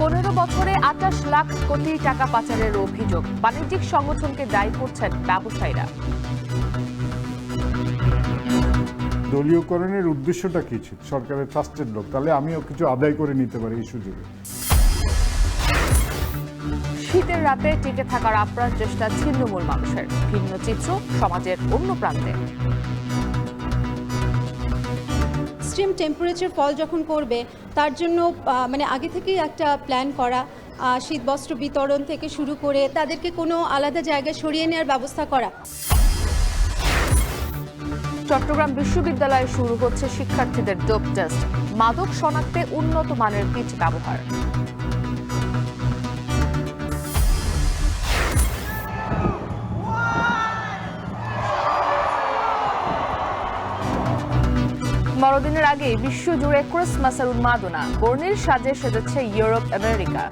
15 বছরে 28 লাখ কোটি টাকা পাচারের অভিযোগ, বাণিজ্যিক সংগঠনকে দায়ী করছেন ব্যবসায়ীরা। দলীয়করণের উদ্দেশ্যটা কি ছিল? সরকারের ট্রাস্টেড লোক, তাহলে আমিও কিছু আদায় করে নিতে পারি এই সুযোগে। শীতের রাতে টিকে থাকার আপ্রাণ চেষ্টা ছিন্নমূল মানুষের, ভিন্ন চিত্র সমাজের অন্য প্রান্তে। এক্সট্রিম টেম্পারেচার ফল যখন করবে তার জন্য আগে থেকেই একটা প্ল্যান করা, শীতবস্ত্র বিতরণ থেকে শুরু করে তাদেরকে কোনো আলাদা জায়গায় সরিয়ে নেওয়ার ব্যবস্থা করা। চট্টগ্রাম বিশ্ববিদ্যালয়ে শুরু হচ্ছে শিক্ষার্থীদের ডোপ টেস্ট, মাদক শনাক্তে উন্নত মানের কিট ব্যবহার। বড়দিনের আগে বিশ্বজুড়ে ক্রিসমাসের উন্মাদনা, বর্ণিল সাজে সেজেছে ইউরোপ আমেরিকা।